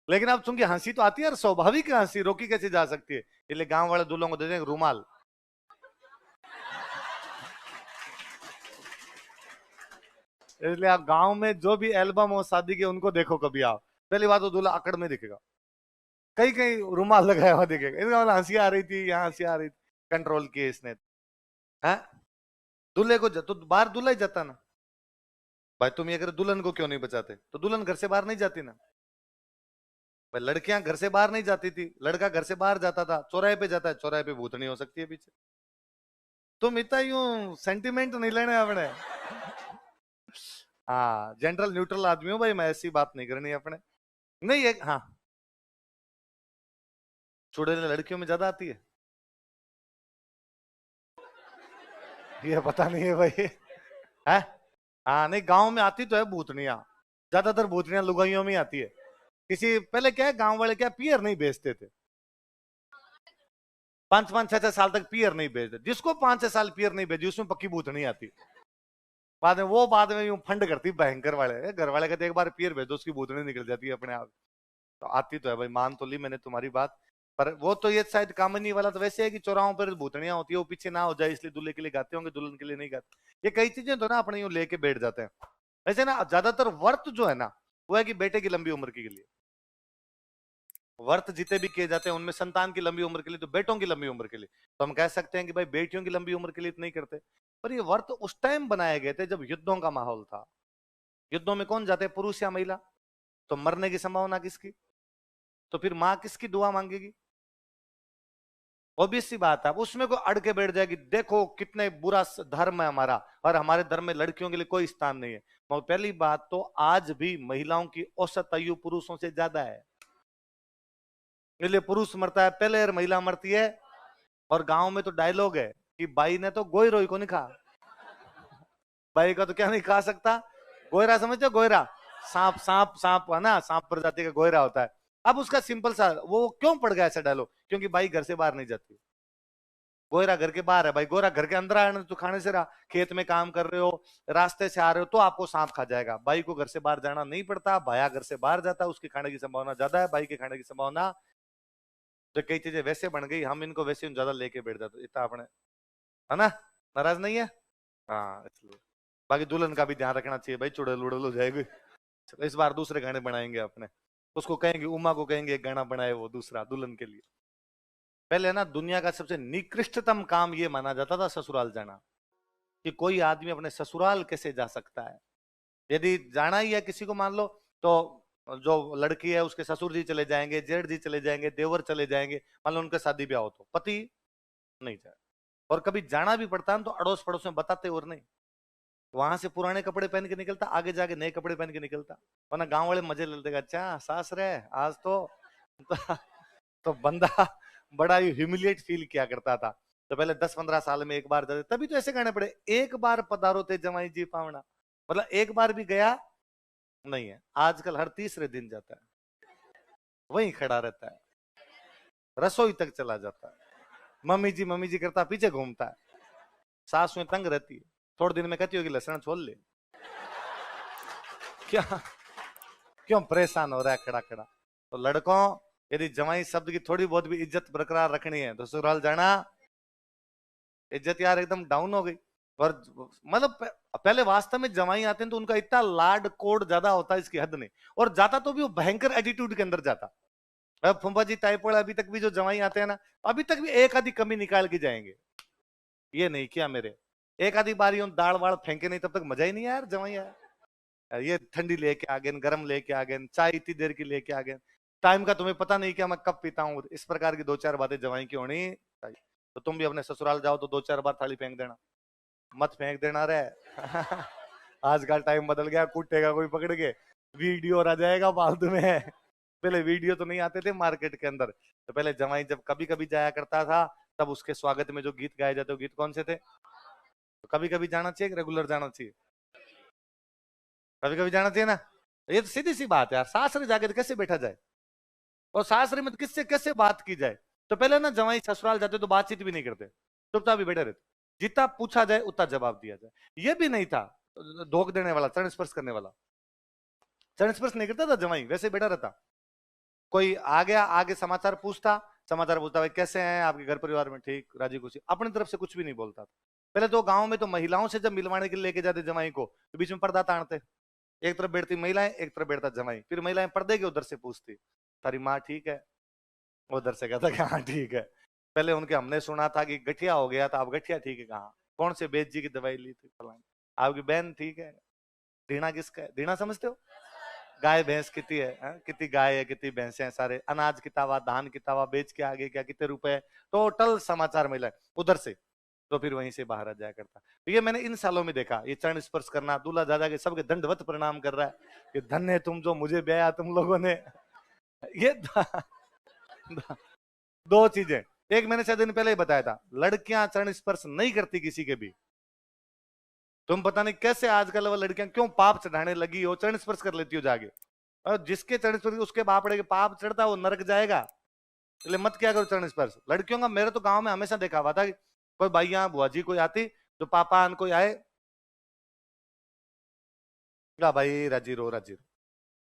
लेकिन अब चूंकि हंसी तो आती है, स्वाभाविक है, हंसी रोकी कैसे जा सकती है, इसलिए गांव वाले दूल्हों को देते हैं रुमाल। इसलिए आप गांव में जो भी एल्बम हो शादी के उनको देखो कभी आप, पहली बात तो दूल्हा अकड़ में दिखेगा, कहीं कहीं रुमाल लगाया हुआ दिखेगा, इसका मतलब हंसी आ रही थी, यहाँ हंसी आ रही थी, कंट्रोल किए इसने। है दूल्हे को तो बाहर दूल्हा ही जाता ना। भाई तुम ये अगर दुल्हन को क्यों नहीं बचाते, तो दुल्हन घर से बाहर नहीं जाती ना। भाई लड़कियां घर से बाहर नहीं जाती थी, लड़का घर से बाहर जाता था, चौराहे पे जाता है, चौराहे पे भूतनी हो सकती है पीछे। तुम इतना यूं सेंटिमेंट नहीं लेने अपने। हाँ जनरल न्यूट्रल आदमी हो भाई, मैं ऐसी बात नहीं करनी अपने। नहीं एक हाँ, चुड़ैल लड़कियों में ज्यादा आती है, ये पता नहीं है भाई। है हाँ, नहीं गांव में आती तो है भूतनिया, ज्यादातर भूतनिया लुगाइयों में ही आती है। किसी पहले क्या है, गांव वाले क्या पियर नहीं बेचते थे, 5-5 6-6 साल तक पियर नहीं बेचते, जिसको 5 6 साल पियर नहीं बेची उसमें पक्की भूतनी आती। बाद में वो बाद में यूं फंड करती भयंकर वाले, घर वाले कहते एक बार पियर भेज दो उसकी भूतनी निकल जाती है अपने आप। तो आती तो है भाई, मान तो ली मैंने तुम्हारी बात। पर वो तो ये शायद कामनी वाला तो वैसे है कि चौराहों पर भूतनियां होती है, वो पीछे ना हो जाए इसलिए दूल्हे के लिए गाते होंगे, दुल्हन के लिए नहीं गाते। ये कई चीजें तो ना अपने यूं लेके बैठ जाते हैं। वैसे ना ज्यादातर वर्त जो है ना, वो है कि बेटे की लंबी उम्र के लिए। व्रत जितने भी किए जाते हैं उनमें संतान की लंबी उम्र के लिए, तो बेटों की लंबी उम्र के लिए। तो हम कह सकते हैं कि भाई बेटियों की लंबी उम्र के लिए तो नहीं करते। पर ये व्रत उस टाइम बनाए गए थे जब युद्धों का माहौल था। युद्धों में कौन जाते, पुरुष या महिला? तो मरने की संभावना किसकी, तो फिर माँ किसकी दुआ मांगेगी? ऑब्वियस सी बात है। उसमें कोई अड़ के बैठ जाएगी, देखो कितने बुरा धर्म है हमारा, और हमारे धर्म में लड़कियों के लिए कोई स्थान नहीं है। मगर पहली बात तो आज भी महिलाओं की औसत आयु पुरुषों से ज्यादा है, इसलिए पुरुष मरता है पहले और महिला मरती है। और गांव में तो डायलॉग है कि बाई ने तो गोई रोई को नहीं खा, बाई का तो क्या नहीं खा सकता, गोयरा समझते हो, गोयरा सांप, सांप सांप है ना, सांप प्रजाति का गोयरा होता है। अब उसका सिंपल सा वो क्यों पड़ गया ऐसा डायलॉग, क्योंकि बाई घर से बाहर नहीं जाती, गोयरा घर के बाहर है। भाई गोयरा घर के अंदर आने तो खाने से रहा, खेत में काम कर रहे हो, रास्ते से आ रहे हो तो आपको सांप खा जाएगा। बाई को घर से बाहर जाना नहीं पड़ता, भाया घर से बाहर जाता है, उसके खाने की संभावना ज्यादा है, बाई के खाने की संभावना। तो कई चीजें वैसे बन गई, हम इनको वैसे ज्यादा लेके बैठ जाते इतना अपने, है ना? नाराज नहीं है? हाँ इसलिए बाकी दुल्हन का भी ध्यान रखना चाहिए भाई, चुड़ैल उड़ल हो जाएगी। चलो, इस बार दूसरे गाने बनाएंगे अपने, उसको कहेंगे, उमा को कहेंगे एक गाना बनाए वो दूसरा दुल्हन के लिए। पहले ना दुनिया का सबसे निकृष्टतम काम ये माना जाता था ससुराल जाना, कि कोई आदमी अपने ससुराल कैसे जा सकता है। यदि जाना ही है किसी को मान लो, तो जो लड़की है उसके ससुर जी चले जाएंगे, जेठ जी चले जाएंगे, देवर चले जाएंगे, मान लो उनके शादी ब्याह हो तो पति नहीं जाए। और कभी जाना भी पड़ता है तो अड़ोस पड़ोस में बताते और नहीं, वहां से पुराने कपड़े पहन के निकलता, आगे जाके नए कपड़े पहन के निकलता, वरना गांव वाले मजे लेते, अच्छा सास रहे आज तो बंदा बड़ा ही ह्यूमिलिएट फील किया करता था। तो पहले 10-15 साल में एक बार जाते, तभी तो ऐसे कहने पड़े, एक बार पधारो थे जमाई जी पावना, मतलब एक बार भी गया नहीं है। आजकल हर तीसरे दिन जाता है, वहीं खड़ा रहता है, रसोई तक चला जाता है, मम्मी जी करता पीछे घूमता है, सास में तंग रहती है, थोड़े दिन में कहती होगी लहसुन छोड़ ले। क्या, क्यों परेशान हो रहा है खड़ा खड़ा? तो लड़कों, यदि जमाई शब्द की थोड़ी बहुत भी इज्जत बरकरार रखनी है तो ससुराल जाना। इज्जत यार एकदम डाउन हो गई। और मतलब पहले वास्तव में जमाई आते हैं तो उनका इतना लाड कोड ज्यादा होता है, इसकी हद नहीं। और जाता तो भी वो भयंकर एटीट्यूड के अंदर जाता। अब फुम्पा जी टाइपोड अभी तक भी जो जमाई आते हैं ना, अभी तक भी एक आधी कमी निकाल के जाएंगे, ये नहीं किया मेरे, एक आधी बारी उन दाल वाल फेंके नहीं, तब तक मजा ही नहीं यार जमाई आया। ये ठंडी लेके आ गए, गरम लेके आ गए, चाय इतनी देर की लेके आ गए, टाइम का तुम्हें पता नहीं क्या मैं कब पीता हूँ, इस प्रकार की दो चार बातें जवाई की होनी चाहिए। तो तुम भी अपने ससुराल जाओ तो दो चार बार थाली फेंक देना, मत फेंक देना रे। आज का टाइम बदल गया, कुटेगा कोई पकड़ के, वीडियो आ जाएगा फालतू में। पहले वीडियो तो नहीं आते थे मार्केट के अंदर, तो पहले जवाई जब कभी कभी जाया करता था, तब उसके स्वागत में जो गीत गाए जाते, वो गीत कौन से थे? तो कभी कभी जाना चाहिए, रेगुलर जाना चाहिए? कभी कभी जाना चाहिए ना। ये तो सीधी सी बात है यार, सासरे जाके तो कैसे बैठा जाए, और सासरे में तो किससे कैसे बात की जाए। तो पहले ना जवाई ससुराल जाते तो बातचीत भी नहीं करते, चुपचाप भी बैठे रहते, जितना पूछा जाए उतना जवाब दिया जाए। ये भी नहीं था धोख देने वाला, चरण स्पर्श करने वाला, चरण स्पर्श नहीं करता था जवाई, वैसे बैठा रहता। कोई आ गया, आगे समाचार पूछता भाई कैसे हैं, आपके घर परिवार में ठीक, राजी खुशी, अपनी तरफ से कुछ भी नहीं बोलता था। पहले तो गांव में तो महिलाओं से जब मिलवाने के लिए लेके जाते जमाई को, तो बीच में पर्दा तानते, एक तरफ बैठती महिलाएं, एक तरफ बैठता जमाई, फिर महिलाएं पर्दे के उधर से पूछती तारी माँ ठीक है, उधर से कहता कि हाँ ठीक है। पहले उनके हमने सुना था कि गठिया हो गया था, अब गठिया ठीक है कहाँ, कौन से बेद जी की दवाई ली थी फलानी, आपकी बहन ठीक है। दीना किसका है, दीना समझते हो, गाय भैंस कितनी है, कितनी गाय है, कितनी भैंसे हैं, सारे अनाज कितावा, धान कितावा, बेच के आगे क्या कितने रुपए, टोटल समाचार मिला उधर से, तो फिर वहीं से बाहर आ जाया करता। तो ये मैंने इन सालों में देखा, ये चरण स्पर्श करना, दूल्हा दादा के सबके दंडवत प्रणाम कर रहा है कि धन्य तुम जो मुझे ब्याया तुम लोगों ने। ये दो चीजें, एक मैंने शायद दिन पहले ही बताया था, लड़कियां चरण स्पर्श नहीं करती किसी के भी। तुम पता नहीं कैसे आजकल वो लड़कियां क्यों पाप चढ़ाने लगी हो, चरण स्पर्श कर लेती हो जाके, और जिसके चरण स्पर्श उसके बापड़े के पाप चढ़ता है वो नरक जाएगा, इसलिए मत क्या करो चरण स्पर्श लड़कियों का। मेरे तो गांव में हमेशा देखा हुआ था कि कोई भैया बुआ जी कोई आती, तो पापा अन कोई आए, क्या भाई राजी रो राजी रो।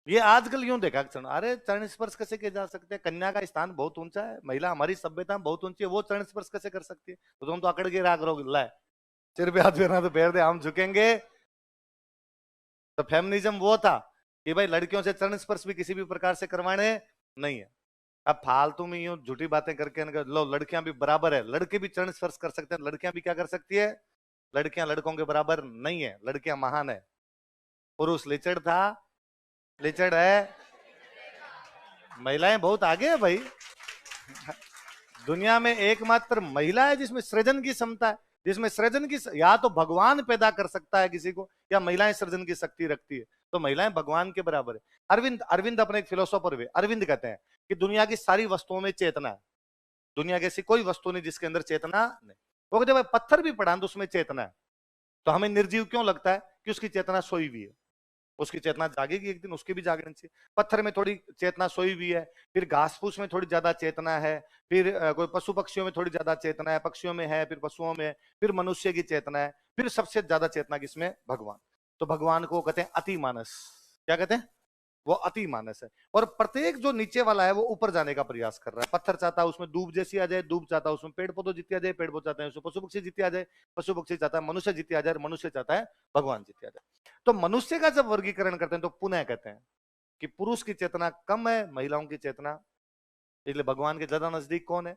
ये आजकल यूं देखा चरण, अरे चरण स्पर्श कैसे किए जा सकते हैं, कन्या का स्थान बहुत ऊंचा है, महिला हमारी सभ्यता में बहुत ऊंची है, वो चरण स्पर्श कैसे कर सकती है, तो तुम तो अकड़ के राग रहोगे, ला सिर पे हाथ फेरना तो फेर दे, हम झुकेंगे। तो फेमिनिज्म वो था कि भाई लड़कियों से चरण स्पर्श भी किसी भी प्रकार से करवाने नहीं है। अब फालतू में यूं झूठी बातें करके लो लड़कियां भी बराबर है, लड़के भी चरण स्पर्श कर सकते हैं, लड़कियां भी क्या कर सकती है, लड़कियां लड़कों के बराबर नहीं है, लड़कियां महान है। पुरुष लिचड़ था, लिचड़ है, महिलाएं बहुत आगे है भाई। दुनिया में एकमात्र महिला है जिसमें सृजन की क्षमता है, जिसमें सृजन की, या तो भगवान पैदा कर सकता है किसी को, या महिलाएं सृजन की शक्ति रखती है, तो महिलाएं भगवान के बराबर है। अरविंद अरविंद अपने एक फिलोसोफर हुए, अरविंद कहते हैं कि दुनिया की सारी वस्तुओं में चेतना है, दुनिया की ऐसी कोई वस्तु नहीं जिसके अंदर चेतना नहीं। वो जब पत्थर भी पड़ा तो उसमें चेतना है, तो हमें निर्जीव क्यों लगता है कि उसकी चेतना सोई हुई है, उसकी चेतना जागेगी एक दिन, उसकी भी जागरण चाहिए। पत्थर में थोड़ी चेतना सोई हुई है, फिर घास फूस में थोड़ी ज्यादा चेतना है, फिर कोई पशु पक्षियों में थोड़ी ज्यादा चेतना है, पक्षियों में है, फिर पशुओं में, फिर मनुष्य की चेतना है, फिर सबसे ज्यादा चेतना किसमें, भगवान। तो भगवान को कहते हैं अति मानस, क्या कहते हैं, वो अति मानस है। और प्रत्येक जो नीचे वाला है वो ऊपर जाने का प्रयास कर रहा है। पत्थर चाहता है उसमें दूब जैसी आ जाए, दूब चाहता है उसमें पेड़ पौधे जीते आ जाए, पेड़ पौधे चाहते हैं उसमें पशु पक्षी जीते आ जाए, पशु पक्षी चाहता है मनुष्य जीते आ जाए, मनुष्य चाहता है भगवान जीते आ जाए। तो मनुष्य का जब वर्गीकरण करते हैं तो पुनः कहते हैं कि पुरुष की चेतना कम है, महिलाओं की चेतना, इसलिए भगवान के ज्यादा नजदीक कौन है,